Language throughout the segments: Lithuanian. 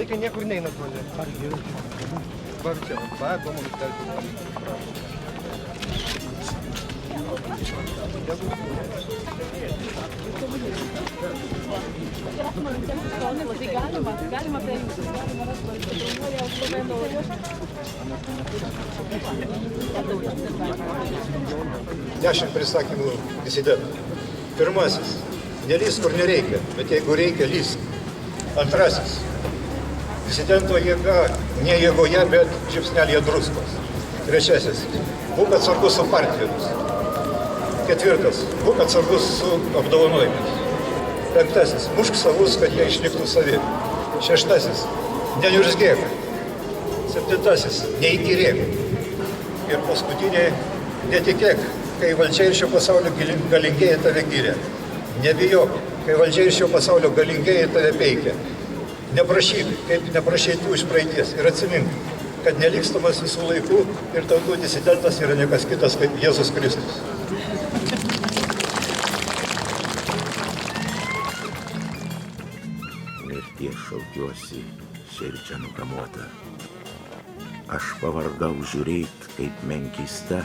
Vaikai niekur neina toli. Var čia, va, domus telkis. Dešimt prisakymų disidentų. Pirmasis. Nelįsk, kur nereikia, bet jeigu reikia, lysk. Antrasis. Disidento jėga ne jėgoje, bet žiupsnelėje druskos. Trečiasis. Būk atsargus su partijomis. Ketvirtas. Būk atsargus su apdovanojimais. Penktasis. Mušk savus, kad jie išliktų savi. Šeštasis. Neniurzgėk. Septintasis. Neįkyrėk. Ir paskutiniai. Netikėk, kai valdžia ir šio pasaulio galingieji tave gyrė. Nebijok, kai valdžia ir šio pasaulio galingieji tave peikia. Neprašyk, kaip neprašyti iš praeities. Ir atsimink, kad nelikstamas visų laikų ir tautų disidentas yra niekas kitas kaip Jėzus Kristus. Mirties šaukiuosi, širdžia nukamuota. Aš pavargau žiūrėt, kaip menkista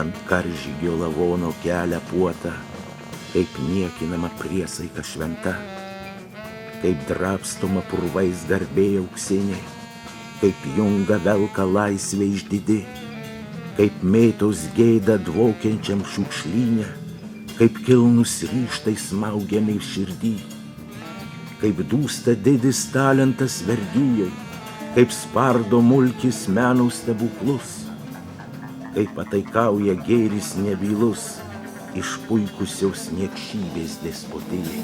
ant karžygio lavono kelia puota, kaip niekinama priesaika šventa, kaip drabstoma purvais garbė auksinė, kaip junga velka laisvė išdidi, kaip mėtos gėda dvokiančiam šiukšlyne, kaip kilnus ryžtai smaugiami širdį, kaip dūsta didis talentas vergyjai, kaip spardo mulkis menų stebuklus, kaip pataikauja gėris nebylus, išpuikusios niekšybės despotijai.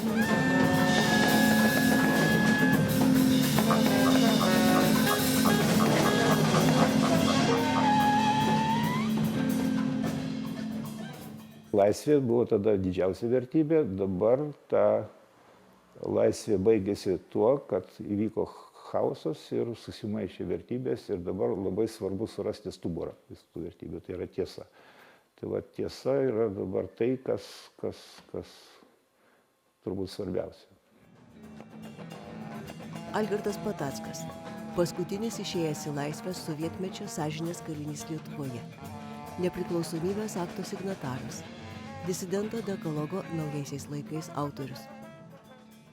Laisvė buvo tada didžiausia vertybė, dabar ta laisvė baigėsi tuo, kad įvyko chaosas ir susimaišė vertybės ir dabar labai svarbu surasti stuburą visų tų vertybių, tai yra tiesa. Tai va tiesa yra dabar tai, kas turbūt svarbiausia. Algirdas Patackas, paskutinis išėjęs į laisvę sovietmečio sąžinės kalinys Lietuvoje. Nepriklausomybės akto signataras. Disidento dekalogo naujaisiais laikais autorius.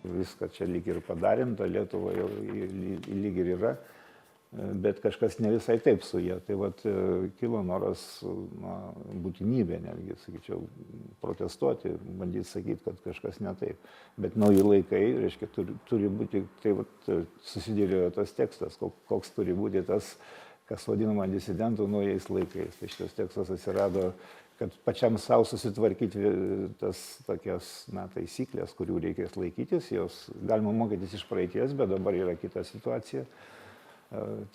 Viską čia lyg ir padarėm, ta Lietuva jau lyg ir yra, bet kažkas ne visai taip su jie. Tai vat kilo noras, būtinybė netgi, sakyčiau, protestuoti, bandyti sakyti, kad kažkas ne taip. Bet nauji laikai, reiškia, turi būti, tai vat susidėliojo tas tekstas, koks turi būti tas, kas vadinama disidentų naujais laikais. Tai šitas tekstas atsirado, kad pačiam savo susitvarkyti tas tokias taisyklės, kurių reikės laikytis, jos galima mokytis iš praeities, bet dabar yra kita situacija.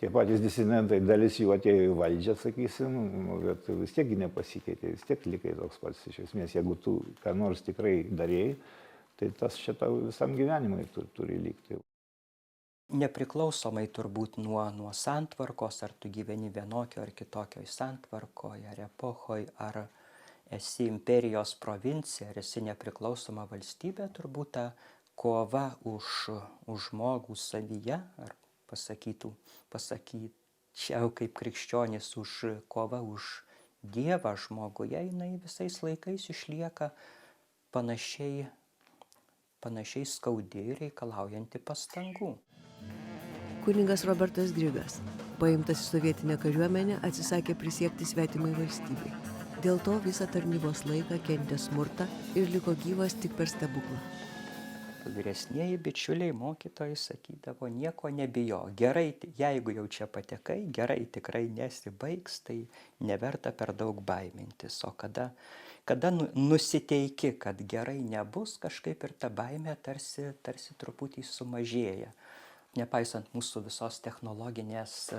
Tie patys disidentai, dalis jų atėjo į valdžią, sakysim, bet vis tiekgi nepasikeitė, vis tiek likai toks pats. Iš esmės, jeigu tu ką nors tikrai darėjai, tai tas šitą visam gyvenimui turi likti. Nepriklausomai turbūt nuo santvarkos, ar tu gyveni vienokio ar kitokio santvarkoje, ar epochoje, ar esi imperijos provincija, ar esi nepriklausoma valstybė, turbūt ta kova už žmogų savyje, ar pasakyčiau kaip krikščionis, kova už Dievą žmoguje, jinai visais laikais išlieka panašiai skaudi ir reikalaujanti pastangų. Kunigas Robertas Grigas, paimtas į sovietinę kariuomenę, atsisakė prisiekti svetimai valstybei. Dėl to visą tarnybos laiką kentė smurtą ir liko gyvas tik per stebuklą. Vyresnieji bičiuliai mokytojai sakydavo, nieko nebijo. Gerai, jeigu jau čia patekai, gerai tikrai nesibaigs, tai neverta per daug baimintis. O kada nusiteiki, kad gerai nebus, kažkaip ir ta baimė tarsi truputį sumažėja. Nepaisant mūsų visos technologinės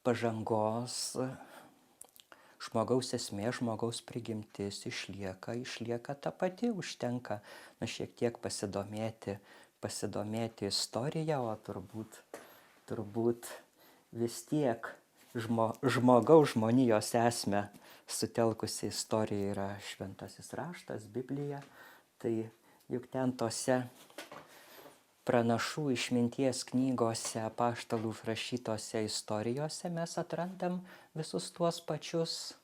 pažangos, žmogaus esmė, žmogaus prigimtis išlieka ta pati, užtenka šiek tiek pasidomėti istoriją, o turbūt vis tiek žmonijos esmę sutelkusi istorija yra šventasis raštas, Biblija, tai juk ten tose pranašų išminties knygose, apaštalų užrašytose istorijose mes atrandam visus tuos pačius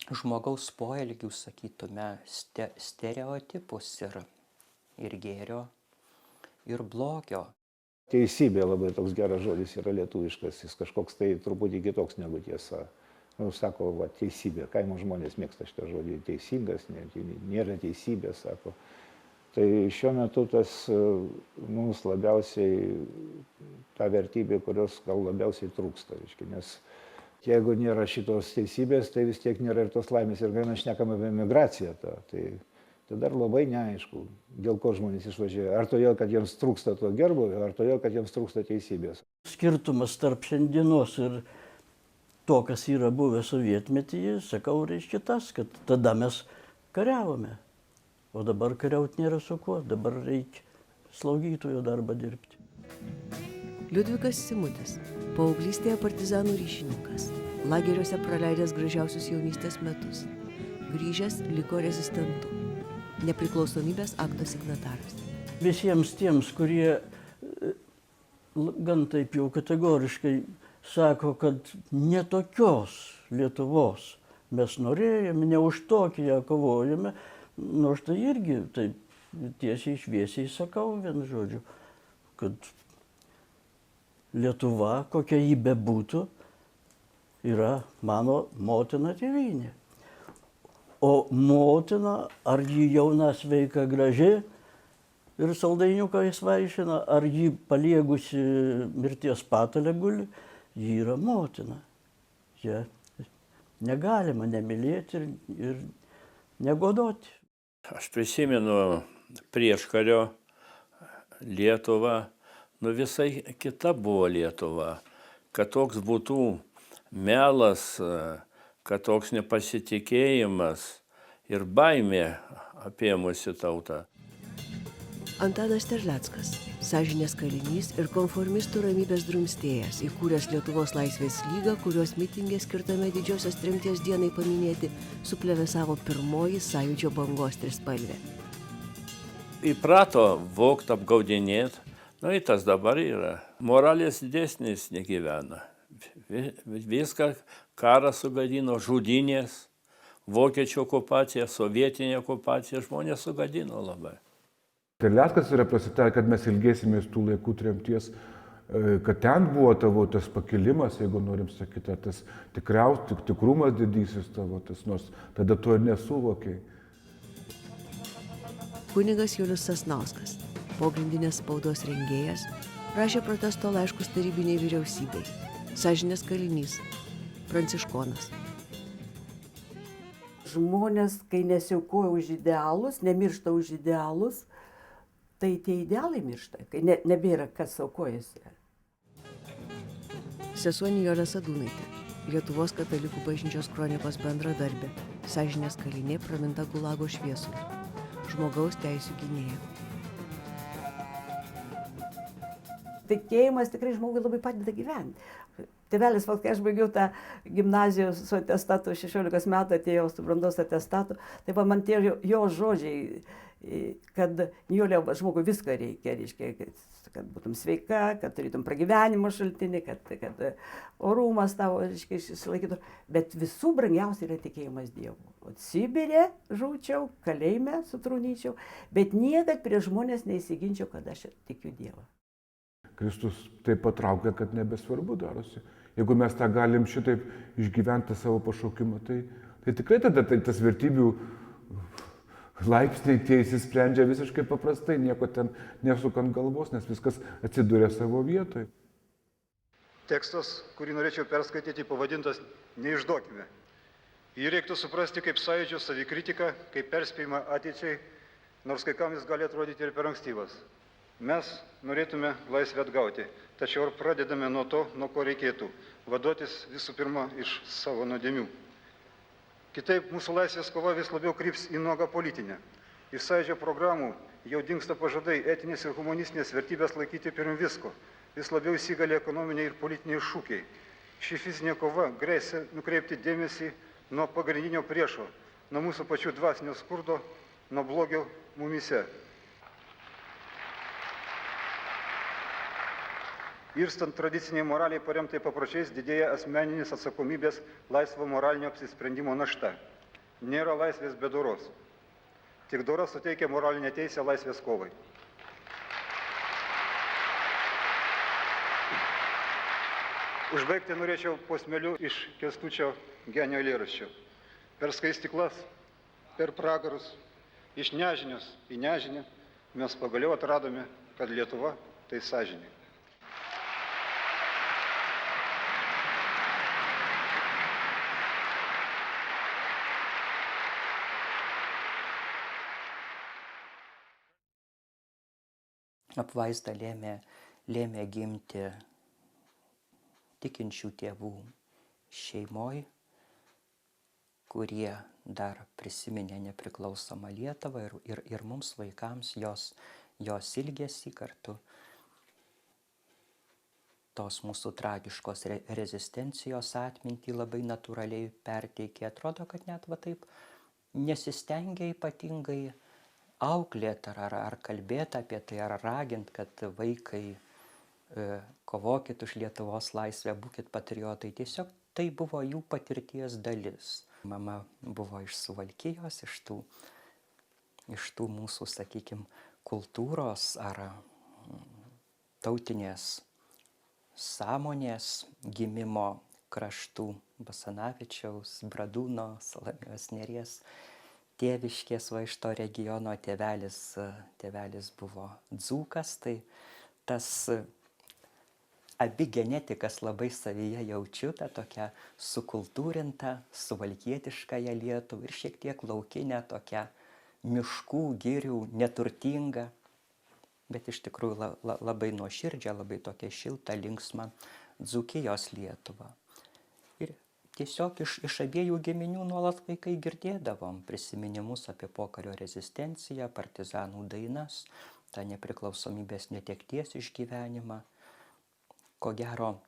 žmogaus poelgių, sakytume, stereotipus ir gėrio, ir blogio. Teisybė labai toks geras žodis yra lietuviškas, jis kažkoks tai truputį kitoks negu tiesa. Sako, va, teisybė, kaimo žmonės mėgsta šitą žodį, teisingas, nėra teisybė, sako. Tai šiuo metu tas mums labiausiai ta vertybė, kurios gal labiausiai trūksta, nes jeigu nėra šitos teisybės, tai vis tiek nėra ir tos laimės. Ir kai mes šnekam apie migraciją, tai dar labai neaišku, dėl ko žmonės išvažiuoja. Ar todėl, kad jiems trūksta to gerbūvio, ar todėl, kad jiems trūksta teisybės. Skirtumas tarp šiandienos ir to, kas yra buvę sovietmetyje, sakau, reiškia tas, kad tada mes kariavome. O dabar kariauti nėra su kuo, dabar reikia slaugytojo darbą dirbti. Liudvikas Simutis, paauglystėje partizanų ryšininkas, lageriuose praleidęs gražiausius jaunystės metus, grįžęs liko rezistentu, nepriklausomybės akto signataras. Visiems tiems, kurie gan taip jau kategoriškai sako, kad ne tokios Lietuvos mes norėjome, ne už tokį ją kovojame, nors tai irgi taip tiesiai šviesiai sakau vienu žodžiu, kad Lietuva, kokia ji bebūtų, yra mano motina tėvynė. O motina, ar ji jauna, sveika, graži ir saldainiukais vaišina, ar ji paliegusi mirties patalę guli, ji yra motina. Ja negalima nemylėti ir negodoti. Aš prisimenu prieškario Lietuvą. Visai kita buvo Lietuva, kad toks būtų melas, kad toks nepasitikėjimas ir baimė apėmusi tautą. Antanas Terleckas, sąžinės kalinys ir konformistų ramybės drumstėjas, įkūręs Lietuvos laisvės lygą, kurios mitingė skirtame didžiosios tremties dienai paminėti, suplevėsavo pirmoji sąjūdžio bangos trispalvė. Įprato vogt, apgaudinėti. Ir tas dabar yra. Moralės dėsnis negyvena. Viską karas sugadino, žudynės, vokiečių okupacija, sovietinė okupacija, žmonės sugadino labai. Terleckas yra prasitelkę, kad mes ilgėsimės tų laikų tremties, kad ten buvo tavo tas pakilimas, jeigu norim sakyti, tas tikrumas didysis tavo, nors tada to ir nesuvokiai. Kunigas Julius Sasnauskas, pogrindinės spaudos rengėjas, rašė protesto laiškus tarybiniai vyriausybei. Sąžinės kalinys, pranciškonas. Žmonės, kai nesiaukoja už idealus, nemiršta už idealus, tai tie idealai miršta, kai nebėra kas aukojasi. Sesuo Nijolė Sadūnaitė, Lietuvos katalikų bažnyčios kronikos bendradarbė, sąžinės kalinė praminta Gulago šviesuliu, žmogaus teisių gynėja. Tikėjimas tikrai žmogui labai padeda gyventi. Tėvelis, kai aš baigiau tą gimnaziją su atestatu, 16 metų atėjau su brandos atestatu, tai man tie jo žodžiai, kad Nijolė, žmogui viską reikia, kad būtum sveika, kad turėtum pragyvenimo šaltinį, kad orumas tavo išsilaikytų. Bet visų brangiausia yra tikėjimas Dievu. Sibire žūčiau, kalėjime sutrūnyčiau, bet niekad prieš žmonės neįsiginčiau, kad aš tikiu Dievą. Kristus taip patraukia, kad nebesvarbu darosi. Jeigu mes tą galim šitaip išgyventi savo pašaukimą, tai tikrai tada tas vertybių laipsniai tie įsisprendžia visiškai paprastai, nieko ten nesukant galvos, nes viskas atsiduria savo vietoje. Tekstas, kurį norėčiau perskaityti, pavadintas Neišduokime. Jį reiktų suprasti kaip sąjūdžio savikritiką, kaip perspėjimą ateičiai, nors kai kam jis gali atrodyti ir per ankstyvas. Mes norėtume laisvę atgauti, tačiau ir pradedame nuo to, nuo ko reikėtų, vaduotis visų pirma iš savo nuodėmių. Kitaip mūsų laisvės kova vis labiau kryps į nuogą politinę. Iš sąjūdžio programų jau dingsta pažadai etinės ir humanistinės vertybės laikyti pirm visko. Vis labiau įsigali ekonominiai ir politiniai šūkiai. Ši fizinė kova grėsia nukreipti dėmesį nuo pagrindinio priešo, nuo mūsų pačių dvasinio skurdo, nuo blogio mumyse. Irstant tradiciniai moraliai paremtai papročiais didėja asmeninis atsakomybės laisvo moralinio apsisprendimo našta. Nėra laisvės be doros. Tik dora suteikia moralinę teisę laisvės kovai. Užbaigti norėčiau posmeliu iš Kęstučio Genio eilėraščio. Per skaistyklas, per pragarus, iš nežinios į nežinę mes pagaliau atradome, kad Lietuva tai sąžinė. Apvaizda lėmė gimti tikinčių tėvų šeimoj, kurie dar prisiminė nepriklausomą Lietuvą ir mums vaikams jos ilgesį kartu. Tos mūsų tragiškos rezistencijos atmintį labai natūraliai perteikė. Atrodo, kad net va taip nesistengia ypatingai auklėt ar kalbėti apie tai, ar ragint, kad vaikai kovokit už Lietuvos laisvę, būkit patriotai. Tiesiog tai buvo jų patirties dalis. Mama buvo iš Suvalkijos, iš tų mūsų, sakykime, kultūros ar tautinės sąmonės gimimo kraštų Basanavičiaus, Bradūno, Salomėjos Nėries. Tėviškės va iš to regiono tėvelis buvo dzūkas, tai tas abi genetikas labai savyje jaučiu, tą tokią sukultūrintą, suvalkietiškąją Lietuvą ir šiek tiek laukinę, tokią miškų, girių, neturtingą, bet iš tikrųjų labai nuoširdžią, labai tokią šiltą, linksmą Dzūkijos Lietuvą. Ir tiesiog iš abiejų giminių nuolat vaikai girdėdavom prisiminimus apie pokario rezistenciją, partizanų dainas, tą nepriklausomybės netekties išgyvenimą. Ko gero,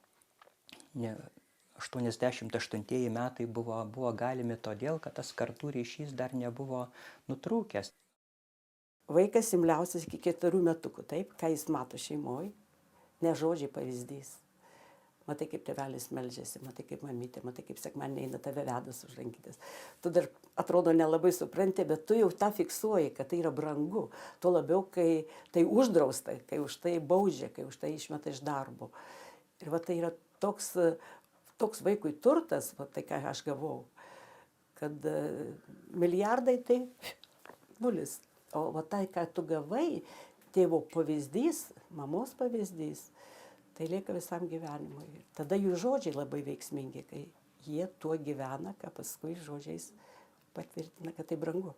88 metai buvo galimi todėl, kad tas kartų ryšys dar nebuvo nutrūkęs. Vaikas imliausias iki 4 metukų, taip, ką jis mato šeimoje, ne žodžiai pavyzdys. Matai, kaip tėvelis meldžiasi, matai, kaip mamytė, matai, kaip sekmadienį eina tave vedas už rankytės. Tu dar atrodo nelabai supranti, bet tu jau tą fiksuoji, kad tai yra brangu. Tuo labiau, kai tai uždrausta, kai už tai baudžia, kai už tai išmeta iš darbo. Ir va tai yra toks vaikui turtas, va tai ką aš gavau, kad milijardai tai nulis. O va tai, ką tu gavai, tėvo pavyzdys, mamos pavyzdys, tai lieka visam gyvenimui. Tada jų žodžiai labai veiksmingi, kai jie tuo gyvena, ką paskui žodžiais patvirtina, kad tai brangu.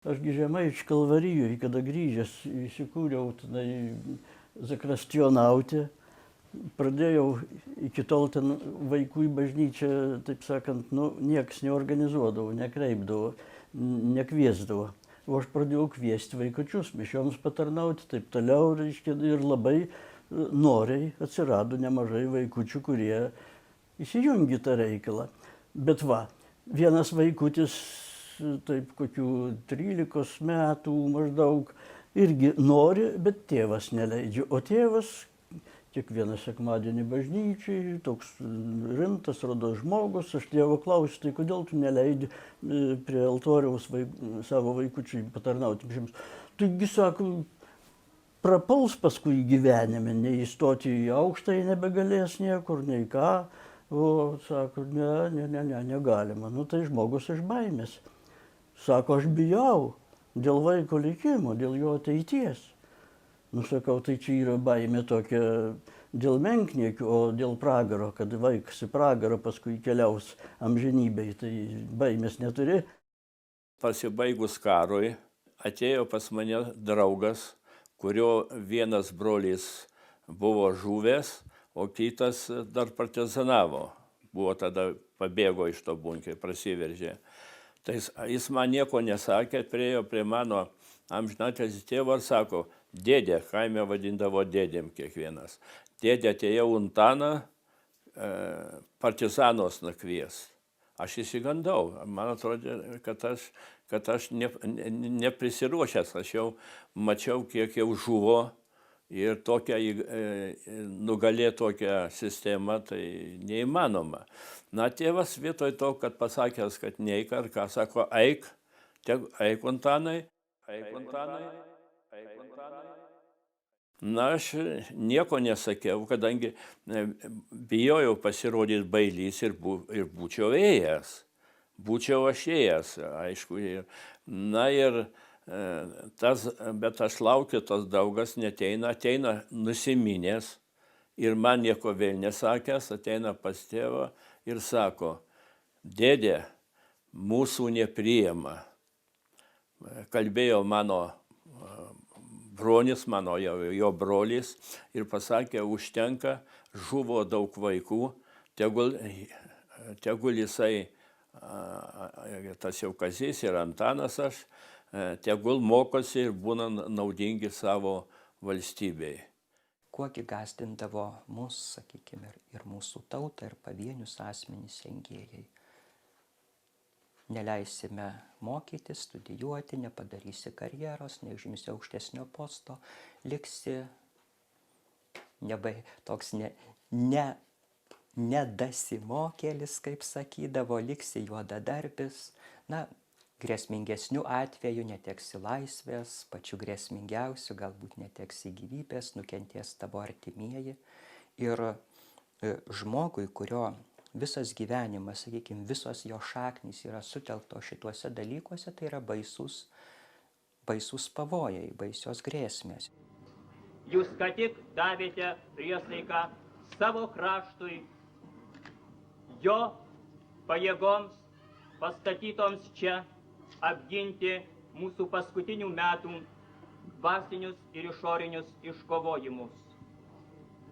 Ašgi Žemaičių Kalvarijoje, kada grįžęs, įsikūriau zakrastionauti, pradėjau iki tol ten vaikų į bažnyčią, taip sakant, nieks neorganizuodavo, nekreipdavo, nekviesdavo. O aš pradėjau kviesti vaikučius, mišioms patarnauti, taip toliau, reiškia, ir labai noriai atsirado nemažai vaikučių, kurie įsijungė tą reikalą. Bet va, vienas vaikutis, taip kokių 13 metų maždaug, irgi nori, bet tėvas neleidžia. O tėvas kiekvieną sekmadienį bažnyčiai, toks rimtas, rodos žmogus, aš tėvo klausiu, tai kodėl tu neleidi prie altoriaus savo vaikučiai patarnauti mišims? Taigi, sako, prapuls paskui gyvenime, neįstoti į aukštą, nebegalės niekur, nei ką. O, sako, ne, negalima. Nu, tai žmogus iš baimės. Sako, aš bijau dėl vaiko likimo, dėl jo ateities. Nu, sakau, tai čia yra baimė tokia dėl menkniekių, o dėl pragaro, kad vaikas į pragarą paskui keliaus amžinybei, tai baimės neturi. Pasibaigus karui atėjo pas mane draugas, kurio vienas brolis buvo žuvęs, o kitas dar partizanavo. Buvo tada, pabėgo iš to bunkerio, prasiveržė. Tai jis man nieko nesakė, priėjo prie mano amžinatilsį tėvo ir sako, dėdė, kaime vadindavo dėdėm kiekvienas. Dėdė atėjo Untaną partizanos nakvies. Aš įsigandau. Man atrodė, kad aš neprisiruošęs. Aš jau mačiau, kiek jau žuvo ir nugalėti tokią sistemą, tai neįmanoma. Na, tėvas vietoj to, kad pasakęs, kad neik, ar ką sako, eik Antanai, eik Antanai. Na, aš nieko nesakiau, kadangi bijojau pasirodyti bailys ir būčiau ėjęs. Būčiau aš ėjęs, aišku. Bet aš laukiu, tas draugas neteina, ateina nusiminęs ir man nieko vėl nesakęs, ateina pas tėvą ir sako, dėdė, mūsų nepriima. Kalbėjo mano bronis, jo brolis ir pasakė, užtenka, žuvo daug vaikų, tegul jisai, tas jau Kazys ir Antanas aš, tegul mokosi ir būna naudingi savo valstybei. Kuogi gąsdindavo mus, sakykime, ir mūsų tautą, ir pavienius asmenys engėjai. Neleisime mokytis, studijuoti, nepadarysi karjeros, neužimsi aukštesnio posto, liksi toks nedasimokėlis, kaip sakydavo, liksi juodadarbis. Na, grėsmingesnių atvejų neteksi laisvės, pačių grėsmingiausių, galbūt neteksi gyvybės, nukentės tavo artimieji. Ir žmogui, kurio visas gyvenimas, sakykime, visos jo šaknys yra sutelktos šituose dalykuose, tai yra baisus pavojai, baisios grėsmės. Jūs ką tik davėte priesaiką savo kraštui, jo pajėgoms pastatytoms čia apginti mūsų paskutinių metų dvasinius ir išorinius iškovojimus.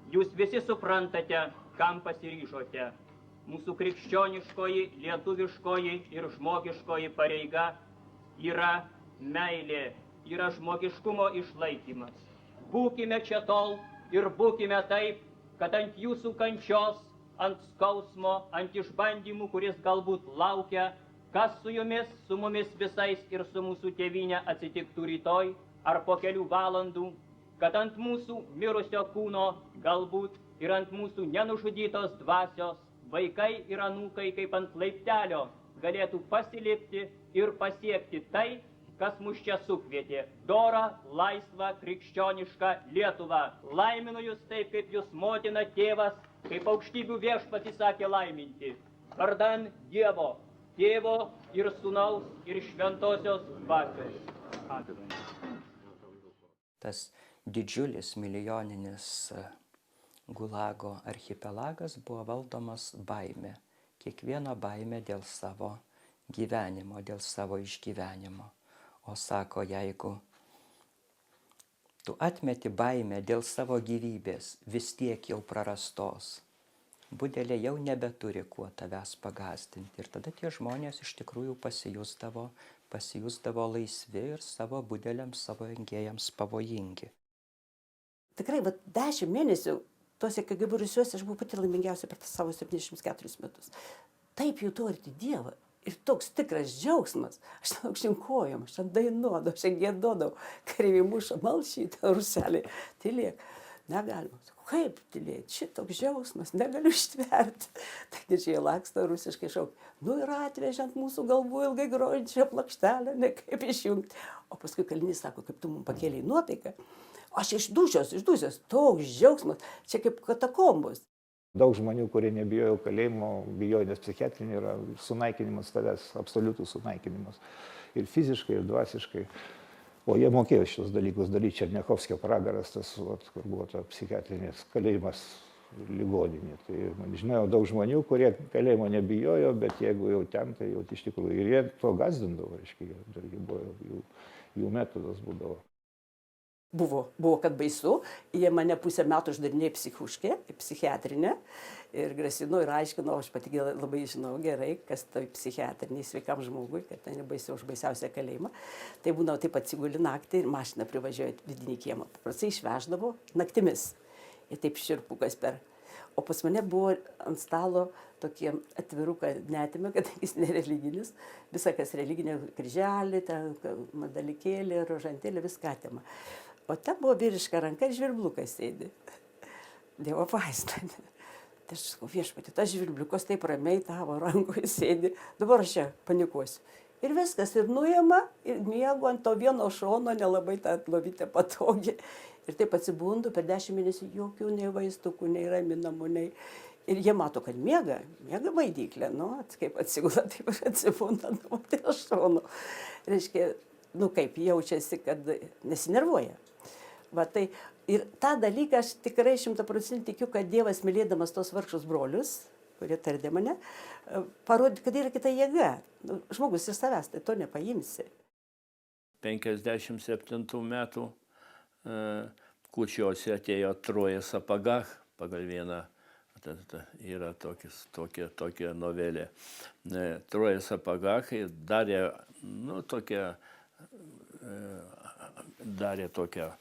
Jūs visi suprantate, kam pasiryžote. Mūsų krikščioniškoji, lietuviškoji ir žmogiškoji pareiga yra meilė, yra žmogiškumo išlaikymas. Būkime čia tol ir būkime taip, kad ant jūsų kančios, ant skausmo, ant išbandymų, kuris galbūt laukia, kas su jumis, su mumis visais ir su mūsų tėvynė atsitiktų rytoj ar po kelių valandų, kad ant mūsų mirusio kūno galbūt ir ant mūsų nenužudytos dvasios vaikai ir anūkai kaip ant laiptelio galėtų pasilipti ir pasiekti tai, kas mus čia sukvietė. Dorą, laisvą, krikščionišką Lietuvą. Laiminu jūs taip, kaip jūs motina, tėvas, kaip aukštybių viešpats įsakė laiminti. Vardan Dievo, Tėvo ir Sūnaus ir Šventosios dvasios. Tas didžiulis milijoninis Gulago archipelagas buvo valdomas baime. Kiekvieno baime dėl savo gyvenimo, dėl savo išgyvenimo. O sako, jeigu tu atmeti baimę dėl savo gyvybės, vis tiek jau prarastos, budelė jau nebeturi kuo tavęs pagąsdinti. Ir tada tie žmonės iš tikrųjų pasijusdavo laisvi ir savo budeliams, savo engėjams pavojingi. Tikrai, 10 mėnesių tuose KGB Rusiuose aš buvau pati laimingiausia per savo 74 metus. Taip jau turėti Dievą. Ir toks tikras džiaugsmas. Aš ten aukštinkojom, aš ten dainuodavau, aš ten gėdodavau. Kareiviai muša, malšytą ruselį. Tylėk. Negalima. Kaip tylėti? Šitoks džiaugsmas, negaliu ištverti. Tai didžiai laksto rusiškai šauk. Nu ir atvežė ant mūsų galvų ilgai grojančią plokštelę, ne kaip išjungti. O paskui kalinys sako, kaip tu mums pakėlei nuotaiką. Aš išdūsios, toks džiaugsmas, čia kaip katakombos. Daug žmonių, kurie nebijojo kalėjimo, bijojo, nes psichiatrinė yra sunaikinimas tavęs, absoliutus sunaikinimas. Ir fiziškai, ir dvasiškai. O jie mokėjo šios dalykus daryti. Černiachovskio pragaras, tas, kur buvo ta psichiatrinės kalėjimas ligoninė. Tai man žinojau daug žmonių, kurie kalėjimo nebijojo, bet jeigu jau ten, tai jau iš tikrųjų. Ir jie to gąsdindavo, reiškia, jų metodas būdavo. Buvo, kad baisu, jie mane pusę metų uždarinėjo psichiatrinę ir grasino ir aiškino, aš pati labai žinau gerai, kas tai psichiatriniai sveikam žmogui, kad tai nebaisiau už baisiausią kalėjimą. Tai būna taip atsiguli naktį ir mašina privažiuoja vidinį kiemą. Paprastai išveždavo naktimis ir taip širpukas per. O pas mane buvo ant stalo tokie atviruką netimė, kad jis nereliginis, visą kas religinė kryželį, madalikėlį, rožantėlį, viską atima. O ten buvo vyriška ranka ir žvirbliukas sėdi. Dievo vaistai. Tai aš sakau, viešpatį, tas žvirbliukas taip ramiai tavo rankoje sėdi, dabar aš čia panikuosiu. Ir viskas, ir nuima, ir miegu ant to vieno šono, nelabai tą lovytę patogi. Ir taip atsibundu, per 10 mėnesių jokių nei vaistukų, nei raminamų, nei... Ir jie mato, kad miega baidyklė, nu, kaip atsigula, taip ir atsibunda, nu, tai aš šonu. Reiškia, nu, kaip jaučiasi, kad nesinervuoja. Va, tai, ir tą dalyką aš tikrai 100% tikiu, kad Dievas, mylėdamas tos vargšus brolius, kurie tardė mane, parodė, kad yra kita jėga. Nu, žmogus iš savęs, tai to nepaimsi. 57 metų Kūčiuose atėjo Troja Sapagach, pagal vieną, yra tokia novelė. Troja Sapagach darė, nu, darė tokią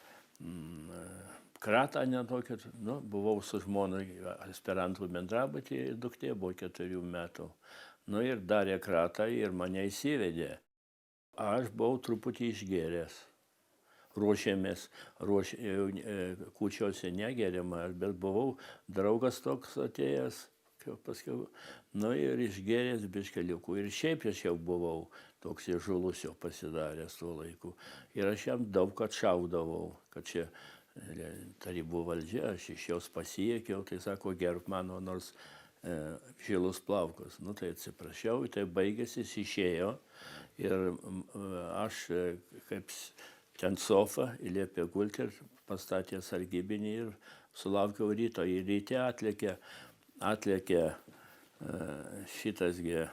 kratą, netokią, nu, buvau su žmona aspirantų bendrabutyje, duktė buvo 4 metų. Nu ir darė kratą ir mane įsivedė. Aš buvau truputį išgėręs. Ruošėmės, Kūčiuose negeriama, bet buvau draugas toks atėjęs, paskiau, nu ir išgėręs biškeliukų. Ir šiaip aš jau buvau toks įžulus jau pasidaręs tuo laiku. Ir aš jam daug atšaudavau, kad čia tarybų valdžia, aš iš jos pasiekiau, tai sako, gerb mano nors žilus plaukus. Nu tai atsiprašiau, tai baigėsi, jis išėjo ir aš kaip ten sofa įliepė gulti ir pastatė sargybinį ir sulaukiau ryto. Ir ryte atlėkė šitasgi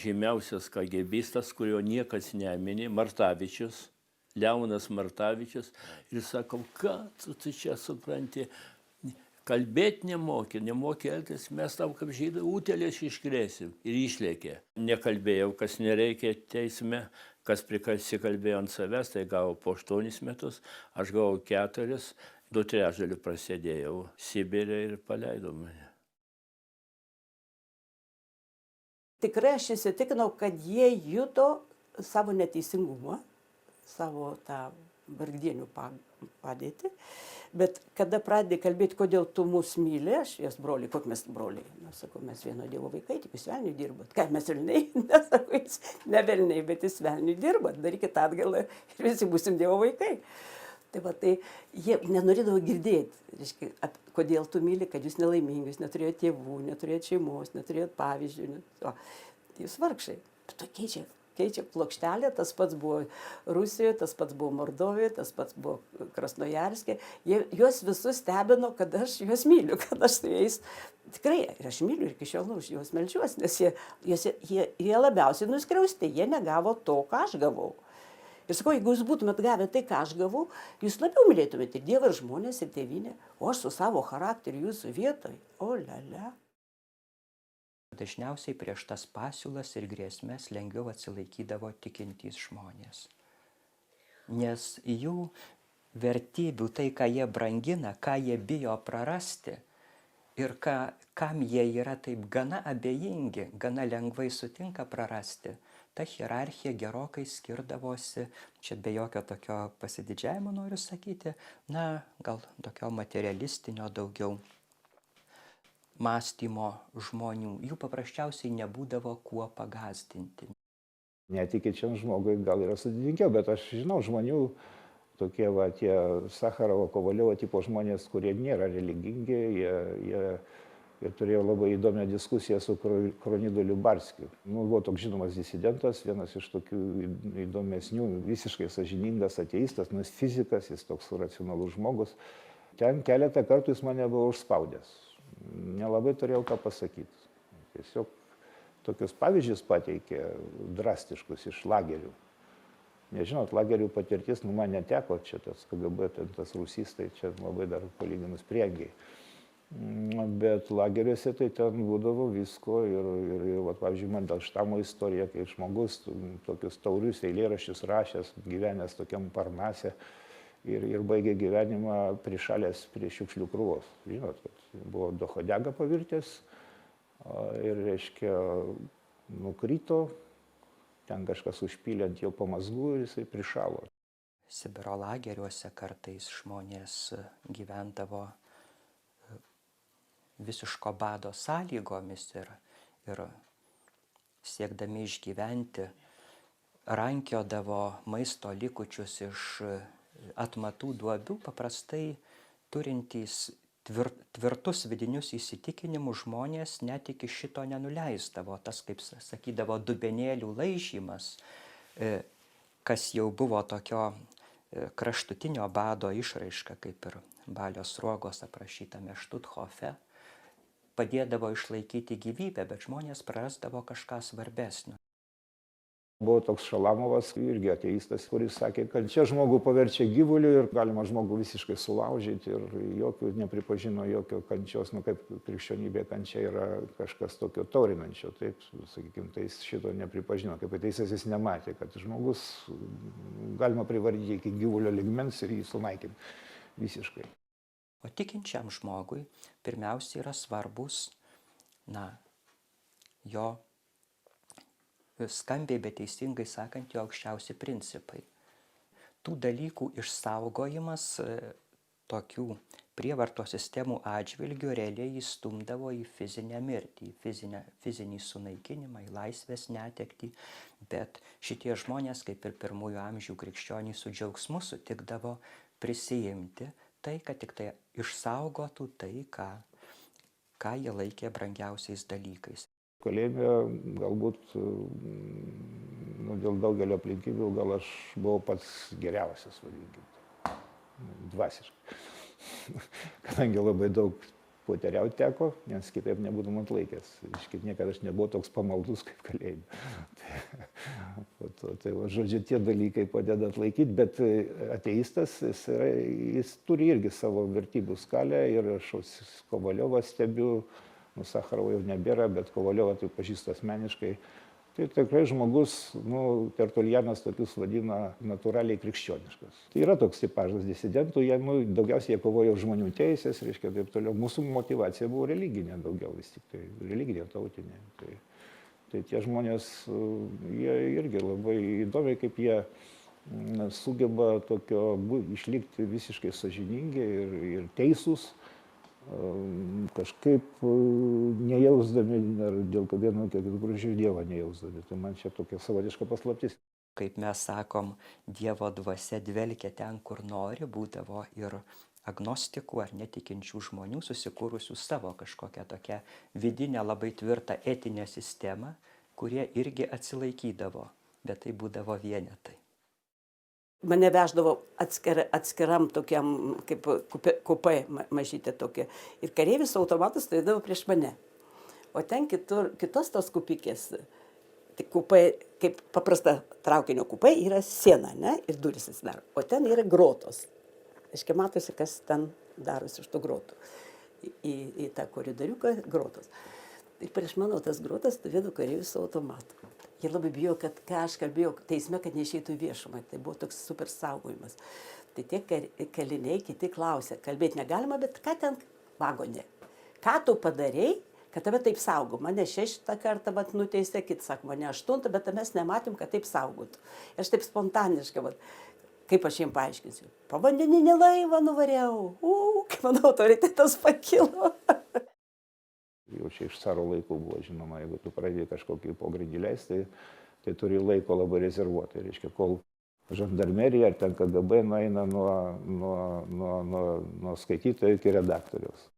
žymiausias KGBistas, kurio niekas nemini, Martavičius, Leonas Martavičius. Ir sakau, ką tu čia supranti, kalbėti nemoki elgtis, mes tau kaip žydai utėlės iškrėsim. Ir išlėkė. Nekalbėjau, kas nereikia teisme. Kas prisikalbėjo ant savęs, tai gavo po 8 metus, aš gavau 4, 2/3 prasėdėjau Sibire ir paleido mane. Tikrai aš įsitikinau, kad jie juto savo neteisingumą, savo tą vargdienių padėtį, bet kada pradėjai kalbėti, kodėl tu mus myli, aš jas broliai, kokie mes broliai, na, sakau, mes vieno Dievo vaikai, tik jūs velniui dirbat. Ką, mes velniai? Nesakau, jūs ne velniai, bet jūs velniui dirbat, darykit atgalą ir visi būsim Dievo vaikai. Tai va, tai jie nenorėdavo girdėti, reiškia, kodėl tu myli, kad jūs nelaimingi, jūs neturėjote tėvų, neturėjote šeimos, neturėjote pavyzdžių. Jūs vargšai, tu keičia plokštelė, tas pats buvo Rusijoje, tas pats buvo Mordovijoje, tas pats buvo Krasnojarske. Juos visus stebino, kad aš juos myliu, kad aš su jais tikrai, ir aš myliu ir iki šiol už juos melčiuosi, nes jie labiausiai nuskriausti, jie negavo to, ką aš gavau. Ir sakau, jeigu jūs būtumėt gavę tai, ką aš gavau, jūs labiau mylėtumėte ir Dievą, ir žmonės, ir tėvynę, o aš su savo charakteriu jūsų vietoj, o lia. Dažniausiai prieš tas pasiūlas ir grėsmės lengviau atsilaikydavo tikintys žmonės. Nes jų vertybių, tai, ką jie brangina, ką jie bijo prarasti ir kam jie yra taip gana abejingi, gana lengvai sutinka prarasti, ta hierarchija gerokai skirdavosi, čia be jokio tokio pasididžiavimo noriu sakyti, na, gal tokio materialistinio daugiau mąstymo žmonių, jų paprasčiausiai nebūdavo kuo pagąsdinti. Netikinčiam žmogui gal yra sudėtingiau, bet aš žinau žmonių, tokie va, tie Sacharovo, Kovaliovo tipo žmonės, kurie nėra religingi, jie ir turėjo labai įdomią diskusiją su Kronidu Liubarskiu. Nu, buvo toks žinomas disidentas, vienas iš tokių įdomesnių, visiškai sąžiningas ateistas, nes fizikas, jis toks racionalus žmogus. Ten keletą kartų jis mane buvo užspaudęs. Nelabai turėjau ką pasakyti. Tiesiog tokius pavyzdžius pateikė drastiškus iš lagerių. Nežinot, lagerių patirtis, nu, man neteko, čia tas KGB, tas rusys, tai čia labai dar palyginus prieangiai. Bet lageriuose tai ten būdavo visko ir pavyzdžiui, Mandelštamo istorija, kai žmogus tokius taurius eilėraščius rašęs, gyvenęs tokiam Parnase, ir baigė gyvenimą prišalęs prie šiukšlių krūvos. Žinot, kad buvo dochodega pavirtęs ir, reiškia, nukrito, ten kažkas užpylė ant jo pamazgų ir jisai prišalo. Sibiro lageriuose kartais žmonės gyvendavo visiško bado sąlygomis ir siekdami išgyventi rankiodavo maisto likučius iš atmatų duobių, paprastai turintys tvirtus vidinius įsitikinimus žmonės net iki šito nenuleisdavo. Tas, kaip sakydavo, dubenėlių laižymas, kas jau buvo tokio kraštutinio bado išraiška, kaip ir Balio Sruogos aprašytame Štuthofe, padėdavo išlaikyti gyvybę, bet žmonės prarasdavo kažką svarbesnio. Buvo toks Šalamovas, irgi ateistas, kuris sakė, kad čia žmogų paverčia gyvuliu ir galima žmogų visiškai sulaužyti ir jokių nepripažino jokio kančios, kaip krikščionybė kančia yra kažkas tokio taurinančio. Taip, sakykime, tai jis šito nepripažino, kaip ateistas jis nematė, kad žmogus galima privardyti iki gyvulio lygmens ir jį sunaikinti visiškai. O tikinčiam žmogui pirmiausia yra svarbus, jo skambiai, bet teisingai sakant, jo aukščiausi principai. Tų dalykų išsaugojimas tokių prievartos sistemų atžvilgių realiai įstumdavo į fizinę mirtį, į fizinį sunaikinimą, į laisvės netektį, bet šitie žmonės, kaip ir pirmųjų amžių krikščionys, su džiaugsmu sutikdavo prisijimti tai, kad tik tai išsaugotų tai, ką jie laikė brangiausiais dalykais. Kalėjime galbūt dėl daugelio aplinkybių gal aš buvau pats geriausias, vadinkime, dvasiškai. Kadangi labai daug poteriauti teko, nes kitaip nebūtum atlaikęs. Niekada aš nebuvau toks pamaldus kaip kalėjime. Tai žodžiu, tie dalykai padeda atlaikyti, bet ateistas, jis turi irgi savo vertybių skalę ir aš Kovaliovą stebiu, Sacharovo jau nebėra, bet Kovaliovą tai pažįstu asmeniškai. Tai tikrai žmogus, Tertuljanas tokius vadina natūraliai krikščioniškas. Tai yra toks tipažas disidentų, daugiausiai jie kovojo už žmonių teisės, reiškia taip toliau. Mūsų motyvacija buvo religinė daugiau vis tik, tai religinė, tautinė. Tai tie žmonės, jie irgi labai įdomiai, kaip jie sugeba tokio išlikti visiškai sąžiningi ir teisūs, kažkaip nejausdami, ar dėl vieno kitų priežasčių Dievą nejausdami. Tai man čia tokia savotiška paslaptis. Kaip mes sakom, Dievo dvasia dvelkia ten, kur nori, būdavo ir agnostikų ar netikinčių žmonių susikūrusių savo kažkokią tokią vidinę labai tvirtą etinę sistemą, kurie irgi atsilaikydavo, bet tai būdavo vienetai. Mane veždavo atskiram tokiam, kaip kupė mažytė tokia. Ir kareivis automatas stovėdavo prieš mane. O ten kitos tos kupikės, tai kupė, kaip paprasta traukinio kupė, yra siena, ne? Ir durys atsidaro. O ten yra grotos. Aiškiai matosi, kas ten darosi iš tų grotų. Į tą koridoriuką grotos. Ir prieš mano tas grotas stovėdavo kareivis su automatu. Jie labai bijo, kad ką aš kalbėjau teisme, kad neišeitų į viešumą. Tai buvo toks super saugojimas. Tai tie kaliniai kiti klausė, kalbėti negalima, bet ką ten vagone? Ką tu padarei, kad tave taip saugo? Mane 6 kartą nuteisė, kiti sako, mane 8, bet mes nematėm, kad taip saugotų. Ir aš taip spontaniškai, kaip aš jiems paaiškinsiu, povandeninį laivą nuvariau, kaip mano autoritetas pakilo. Jau čia iš caro laikų buvo, žinoma, jeigu tu pradėjai kažkokį pogrindį leisti, tai turi laiko labai rezervuoti. Reiškia, kol žandarmerija ar ten KGB nueina nuo skaitytojo iki redaktoriaus.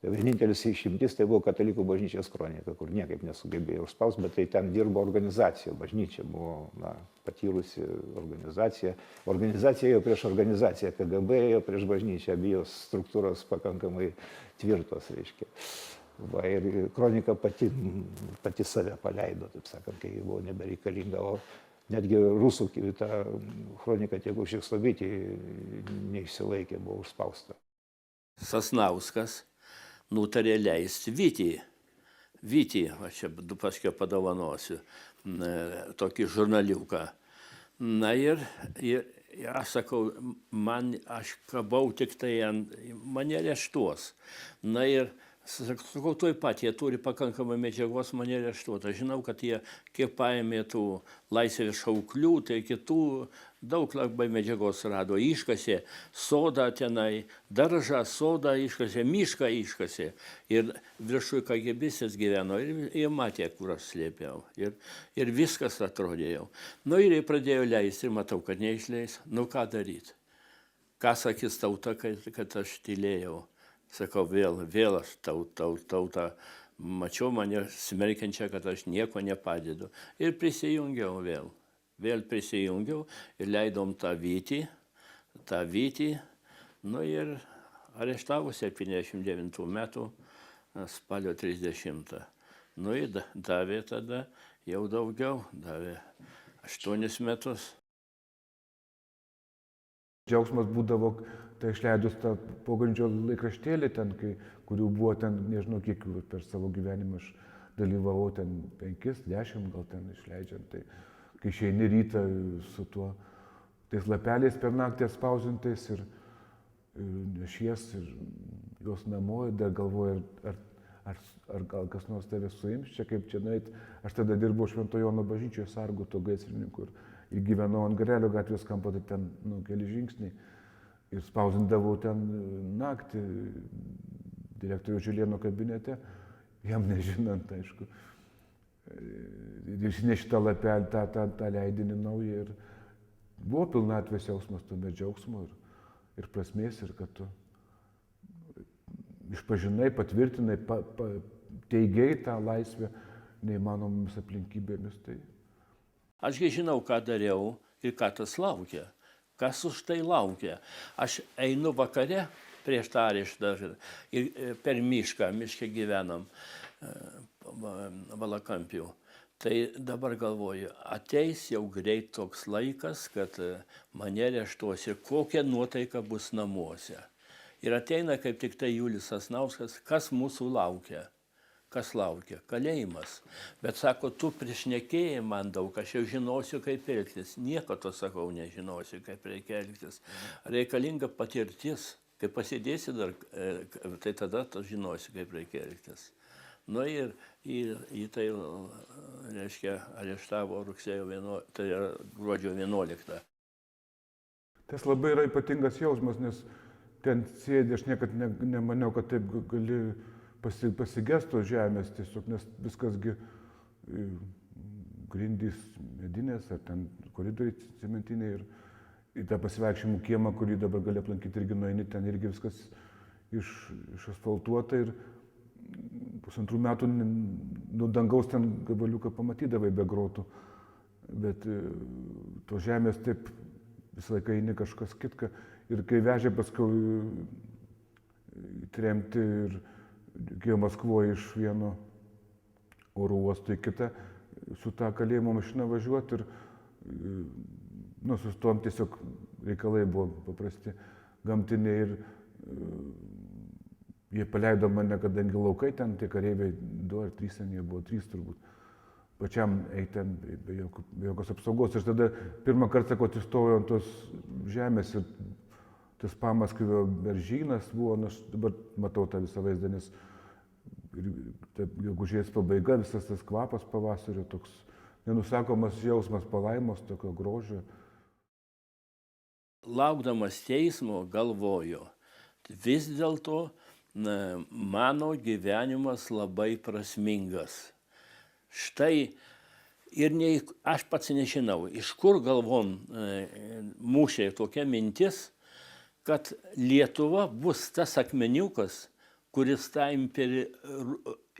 Tai vienintelis išimtis tai buvo Katalikų bažnyčios kronika, kur niekaip nesugebėjo užspausti, bet tai ten dirbo organizacija. Bažnyčia buvo patyrusi organizacija. Organizacija jau prieš organizaciją, KGB jau prieš bažnyčią, abijos struktūros pakankamai tvirtos, reiškia. Ir kronika pati save paleido, taip sakant, kai buvo nebereikalinga, o netgi rusų ta kronika tiek užsikstabyti neišsilaikė, buvo užspausta. Sasnauskas nutarė leisti Vytį, aš čia paskui padovanosiu, tokį žurnaliuką. Na ir Aš sakau, aš kabau tik tai mane areštuos. Na ir sakau, tuoj pat, jie turi pakankamai medžiagos mane areštuoti. Aš žinau, kad jie kiek paėmė tų laisvės šauklių, tai kitų daug labai medžiagos rado. Iškasė sodą tenai, daržą, sodą iškasė, mišką iškasė. Ir viršui KGBistas gyveno ir jie matė, kur aš slėpiau. Ir viskas atrodė jau. Nu ir jie pradėjo leisti ir matau, kad neišleis. Nu ką daryti? Ką sakys tauta, kad aš tylėjau? Sakau, vėl aš tautą mačiau mane smerkiančią, kad aš nieko nepadedu. Ir prisijungiau vėl. Vėl prisijungiau ir leidom tą Vytį. Nu ir areštavo 79 metų spalio 30. Nu ir davė tada jau daugiau, davė 8 metus. Džiaugsmas būdavo, tai išleidus tą pogrindžio laikraštėlį, ten, kurių buvo ten, nežinau, kiek per savo gyvenimą aš dalyvavau, ten 5-10 gal ten išleidžiant. Tai kai išeini rytą su tuo, tais lapeliais per naktį atspausintais ir nešies ir juos namo, ir dar galvoju, ar gal kas nors tave suims, čia kaip čia nueit. Aš tada dirbau Švento Jono bažnyčioje sargu to gaisrininku ir gyvenau ant Garelio gatvės kampo, tai ten keli žingsniai. Ir spausindavau ten naktį direktoriaus Žilėno kabinete, jam nežinant, aišku. Ir išneši tą lapelį, tą leidinį naują ir buvo pilnatvės jausmas, tuomet džiaugsmo ir prasmės, ir kad tu išpažinai, patvirtinai, teigiai tą laisvę neįmanomomis aplinkybėmis. Tai. Ašgi žinau, ką dariau ir ką tas laukia. Kas už tai laukia. Aš einu vakare prieš tą areštą ir per mišką gyvenam Valakampių. Tai dabar galvoju, ateis jau greit toks laikas, kad mane areštuos ir kokia nuotaika bus namuose. Ir ateina kaip tik tai Julius Sasnauskas, kas mūsų laukia. Kas laukia? Kalėjimas. Bet sako, tu prišnekėjai man daug, aš jau žinosiu, kaip elgtis. Nieko to sakau, nežinosiu, kaip reikia elgtis. Reikalinga patirtis. Kai pasidėsi dar, tai tada tu žinosi, kaip reikia elgtis. Nu ir tai, reiškia, areštavo tai yra gruodžio 11. Tas labai yra ypatingas jausmas, nes ten sėdė, aš niekad nemaniau, kad taip gali pasigesto žemės tiesiog, nes viskasgi grindys medinės ar ten koridoriai cementiniai ir tą pasivaikščiojimų kiemą, kurį dabar gali aplankyti irgi nueini, ten irgi viskas išasfaltuota ir 2 metų nuo dangaus ten gabaliuką pamatydavai be grotų, bet to žemės taip visą laiką eini kažkas kitka ir kai vežė paskui tremti ir reikėjo Maskvoje iš vieno oro uosto į kitą su tą kalėjimo mašiną važiuoti ir sustojom, tiesiog reikalai buvo paprasti gamtiniai ir jie paleido mane, kadangi laukai ten, tie kareiviai 2 ar 3, ten jie buvo 3 turbūt, pačiam eiti ten be jokios apsaugos. Ir tada pirmą kartą, sakau, atsistojau ant tos žemės ir tas Pamaskvio beržynas buvo, aš dabar matau tą visą vaizdą, nes gegužės pabaiga, visas tas kvapas pavasario, toks nenusakomas jausmas palaimos, tokio grožio. Laukdamas teismo galvoju, vis dėlto mano gyvenimas labai prasmingas. Štai ir aš pats nežinau, iš kur galvon mūšė tokia mintis, kad Lietuva bus tas akmeniukas, kuris tą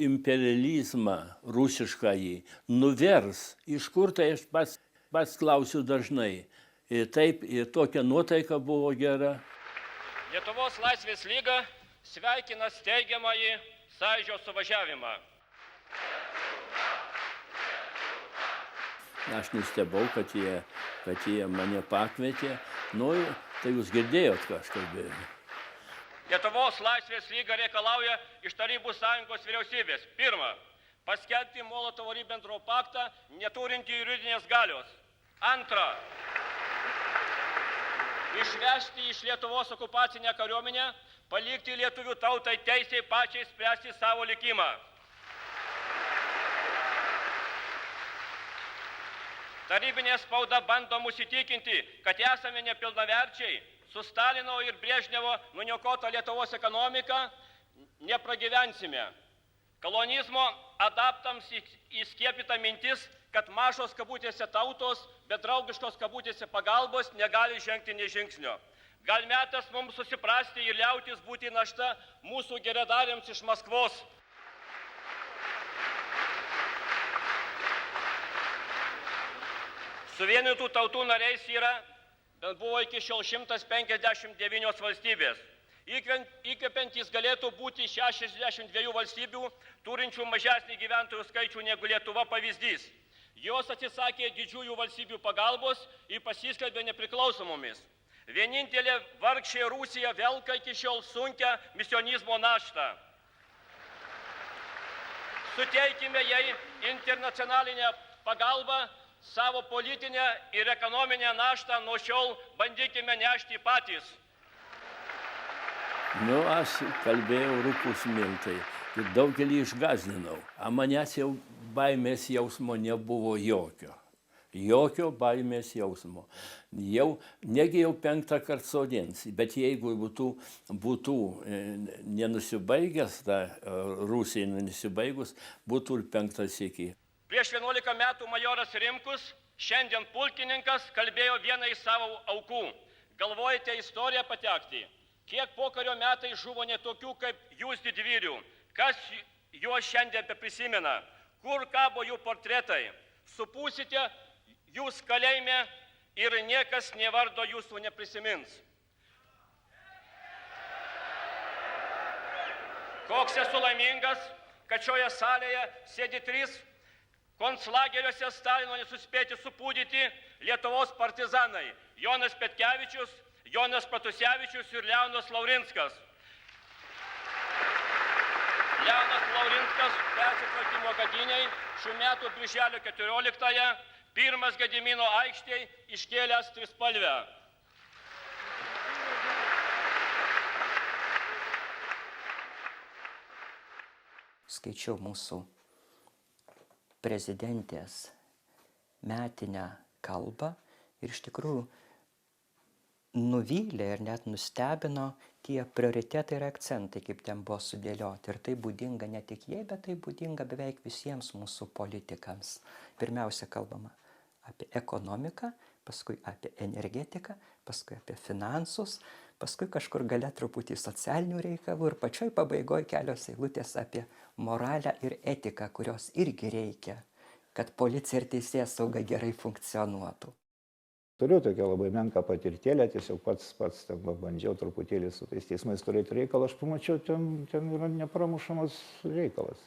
imperializmą rusiškąjį nuvers. Iš kur tai aš pats klausiu dažnai. Ir taip, ir tokia nuotaika buvo gera. Lietuvos laisvės lyga sveikina steigiamąjį Sąjūdžio suvažiavimą. Aš nustebau, kad jie mane pakvietė. Nu, tai jūs girdėjot, ką aš kalbėjau. Lietuvos laisvės lyga reikalauja iš Tarybų Sąjungos vyriausybės. Pirma, paskelbti Molotovo-Ribentropo paktą neturintį juridinės galios. Antra, išvežti iš Lietuvos okupacinę kariuomenę, palikti lietuvių tautai teisę pačiai spręsti savo likimą. Tarybinė spauda bando mus įtikinti, kad esame nepilnaverčiai, su Stalino ir Brežnevo nuniokota Lietuvos ekonomika nepragyvensime. Kolonizmo adaptams įskiepyta mintis, kad mažos kabutėse tautos, bet draugiškos kabutėse pagalbos negali žengti nė žingsnio. Gal metas mums susiprasti ir liautis būti našta mūsų geradariams iš Maskvos. Suvienytų tautų nariais buvo iki šiol 159 valstybės. Įkvepiantys galėtų būti 62 valstybių, turinčių mažesnį gyventojų skaičių negu Lietuva pavyzdys. Jos atsisakė didžiųjų valstybių pagalbos ir pasiskelbė nepriklausomomis. Vienintelė vargšė Rusija velka iki šiol sunkią misionizmo naštą. Suteikime jai internacionalinę pagalbą, savo politinę ir ekonominę naštą nuo šiol bandykime nešti patys. Nu, aš kalbėjau rūpus miltai ir daugelį išgazdinau. A manęs jau baimės jausmo nebuvo jokio. Jokio baimės jausmo. Negi jau 5 kartą sodins, bet jeigu būtų nenusibaigęs, ta Rusija nenusibaigus, būtų ir 5 sykį. Prieš 11 metų majoras Rimkus, šiandien pulkininkas, kalbėjo vieną iš savo aukų. Galvojate istoriją patekti? Kiek pokario metai žuvo netokių kaip jūs didvyrių? Kas juos šiandien prisimena? Kur kabo jų portretai? Supūsite jūs kalėjime ir niekas nė vardo jūsų neprisimins. Koks esu laimingas, kad šioje salėje sėdi 3 konclageriuose Stalino nesuspėti supūdyti Lietuvos partizanai – Jonas Petkevičius, Jonas Pratusevičius ir Leonas Laurinskas. Leonas Laurinskas persitvarkymo gadiniai šių metų birželio 14-ąją pirmas Gedimino aikštėje iškėlęs trispalvę. Skaičiau mūsų prezidentės metinę kalbą ir iš tikrųjų nuvylė ir net nustebino tie prioritetai ir akcentai, kaip ten buvo sudėlioti. Ir tai būdinga ne tik jai, bet tai būdinga beveik visiems mūsų politikams. Pirmiausia, kalbama apie ekonomiką, paskui apie energetiką, paskui apie finansus, paskui kažkur gale truputį socialinių reikalų ir pačioj pabaigoje kelios eilutės apie moralę ir etiką, kurios irgi reikia, kad policija ir teisėsauga gerai funkcionuotų. Turiu tokią labai menką patirtėlę, tiesiog pats ten bandžiau truputėlį su tais teismais turėti reikalą, aš pamačiau, ten yra nepramušamas reikalas.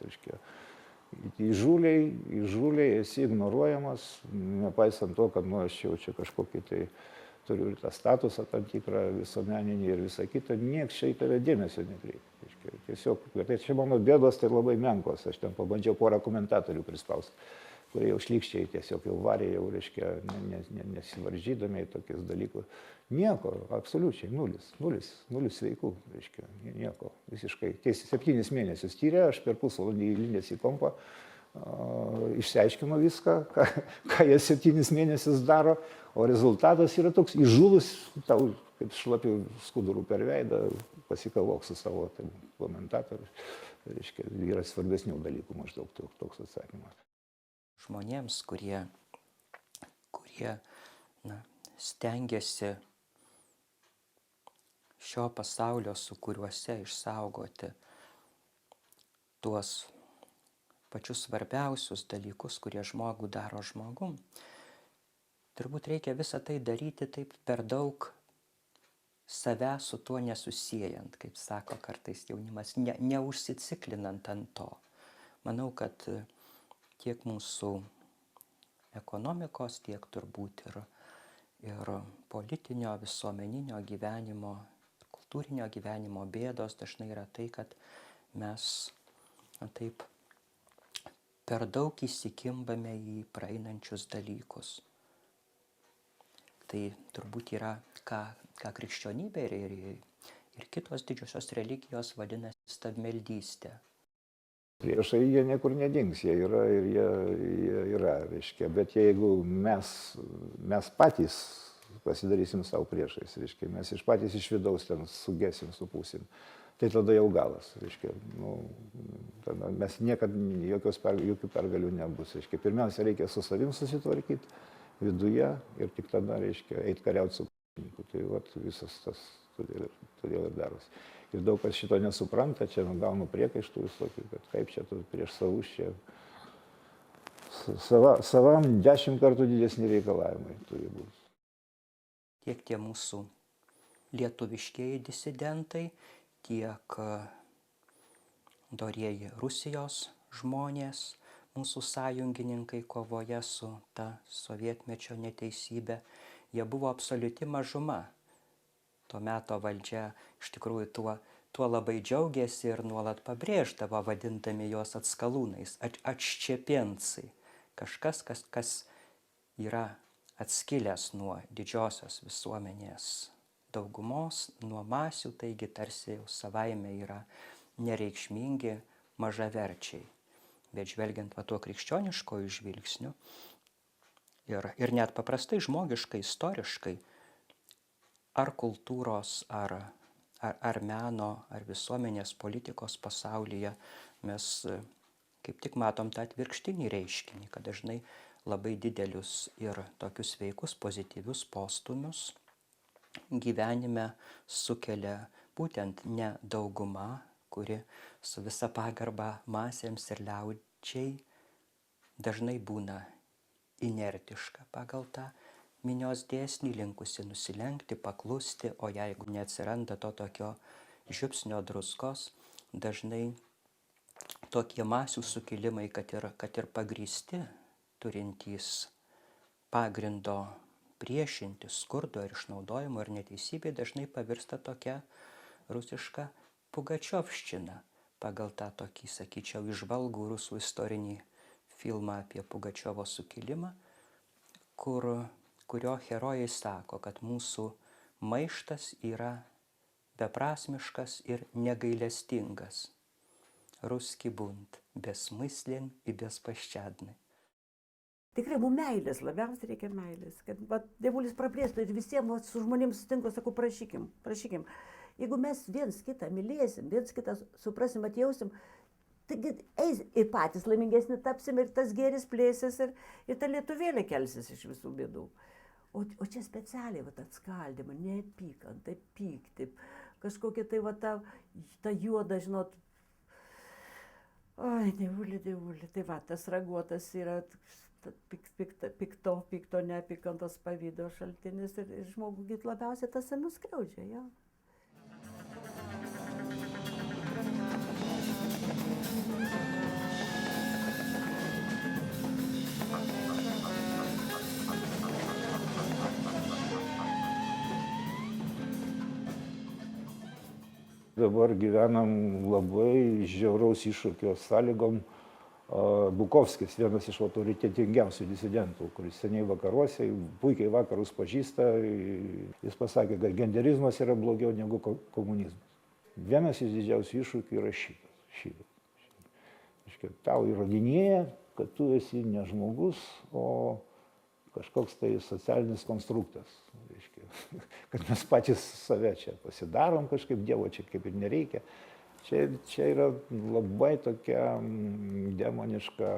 Įžūliai esi ignoruojamas, nepaisant to, kad aš jau čia kažkokį tai turiu ir tą statusą tam tikrą visuomeninį ir visą kitą, nieks čia į tave dėmesio nekreipia. Tiesiog, tai čia mano bėdos tai labai menkos, aš ten pabandžiau porą komentatorių prispausti, kurie jau šlykščiai tiesiog jau varė, jau, nesivaržydami į tokius dalykus. Nieko, absoliučiai, nulis veikų, nieko, visiškai. 7 mėnesius tyrė, aš per pusvalandį įlindęs į kompą, išsiaiškino viską, ką jie 7 mėnesius daro, o rezultatas yra toks įžūlus, tau kaip šlapių skudurų per veidą, pasikavok su savo komentatoriu, yra svarbesnių dalykų maždaug toks atsakymas. Žmonėms, kurie stengiasi šio pasaulio sukūriuose išsaugoti tuos pačius svarbiausius dalykus, kurie žmogų daro žmogum, turbūt reikia visą tai daryti taip per daug save su tuo nesusiejant, kaip sako kartais jaunimas, neužsiciklinant ant to. Manau, kad tiek mūsų ekonomikos, tiek turbūt ir politinio, visuomeninio gyvenimo, kultūrinio gyvenimo bėdos dažnai yra tai, kad mes taip per daug įsikimbame į praeinančius dalykus. Tai turbūt yra, ką ką krikščionybė ir kitos didžiosios religijos vadina stabmeldystė. Priešai jie niekur nedings, jie yra ir jie yra, reiškia. Bet jeigu mes patys pasidarysim savo priešais, reiškia, mes patys iš vidaus ten sugesim, supūsim, tai tada jau galas, reiškia. Tada mes niekada jokių pergalių nebus, reiškia. Pirmiausia, reikia su savim susitvarkyti viduje ir tik tada, reiškia, eit kariauti su priešininku. Tai vat visas tas todėl ir darosi. Ir daug kas šito nesupranta, čia gaunu priekaištų visokių, kad kaip čia prieš savus čia. Savam 10 kartų didesni reikalavimai turi būti. Tiek tie mūsų lietuviškieji disidentai, tiek dorieji Rusijos žmonės, mūsų sąjungininkai kovoje su ta sovietmečio neteisybė, jie buvo absoliuti mažuma. Tuo meto valdžia iš tikrųjų tuo labai džiaugiasi ir nuolat pabrėždavo, vadindami juos atskalūnais, atščepiensai. Kažkas, kas yra atskilęs nuo didžiosios visuomenės daugumos, nuo masių, taigi tarsi jau savaime yra nereikšmingi, mažaverčiai. Bet žvelgiant tuo krikščioniškojų žvilgsniu ir net paprastai žmogiškai, istoriškai, ar kultūros, ar meno, ar visuomenės politikos pasaulyje mes kaip tik matom tą atvirkštinį reiškinį, kad dažnai labai didelius ir tokius sveikus, pozityvius postūmius gyvenime sukelia būtent ne dauguma, kuri su visa pagarba masėms ir liaudžiai dažnai būna inertiška pagal tą minios dėsnį, linkusi nusilenkti, paklusti, o jeigu neatsiranda to tokio žiupsnio druskos, dažnai tokie masių sukilimai, kad ir pagrįsti, turintys pagrindo priešinti skurdo ir išnaudojimo ir neteisybė, dažnai pavirsta tokia rusiška pugačiovščina, pagal tą tokį, sakyčiau, įžvalgų rusų istorinį filmą apie Pugačiovo sukilimą, kurio herojai sako, kad mūsų maištas yra beprasmiškas ir negailestingas. Ruski bunt, besmyslin ir bespasčiadnai. Tikrai mums meilės, labiausiai reikia meilės, kad dievulis praplėstų ir visiems su žmonėms sutinku, sakau, prašykim. Jeigu mes viens kitą mylėsim, viens kitą suprasim, atjausim, taigi eis ir patys laimingesni tapsim ir tas gėris plėsis ir ta lietuvėlė kelsis iš visų bėdų. O čia specialiai atskaldymą, neapykantą, pykti, kažkokia tai ta juoda, žinot, oi, dievuli, tai tas raguotas yra pikto neapykantos pavydo šaltinis ir žmogų labiausiai tas ir nuskriaudžia, jo. Dabar gyvenam labai žiauraus iššūkio sąlygom. Bukovskis, vienas iš autoritetingiausių disidentų, kuris seniai vakaruose, puikiai vakarus pažįsta, jis pasakė, kad genderizmas yra blogiau negu komunizmas. Vienas iš didžiausių iššūkių yra šitas. Tau įrodinėja, kad tu esi ne žmogus, o kažkoks tai socialinis konstruktas. Kad mes patys save čia pasidarom kažkaip, Dievo čia kaip ir nereikia. Čia yra labai tokia demoniška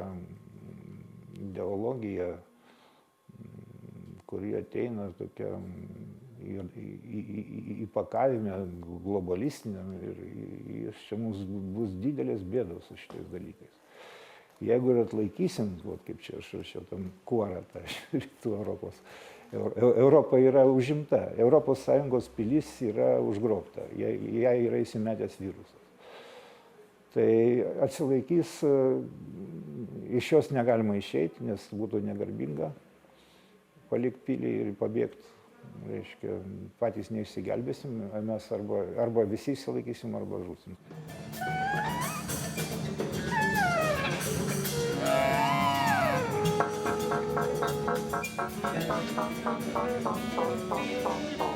ideologija, kuri ateina tokia įpakavime globalistiniam ir čia mums bus didelės bėdos su šitais dalykais. Jeigu ir atlaikysim, kaip čia aš rašiau, tam kuorą, tą rytų Europos, Europa yra užimta, Europos Sąjungos pilis yra užgrobta, jai yra įsimetęs virusas. Tai atsilaikys, iš jos negalima išeiti, nes būtų negarbinga palikti pilį ir pabėgti. Reiškia, patys neišsigelbėsim, mes arba visi išsilaikysim, arba žūsim. Thank you.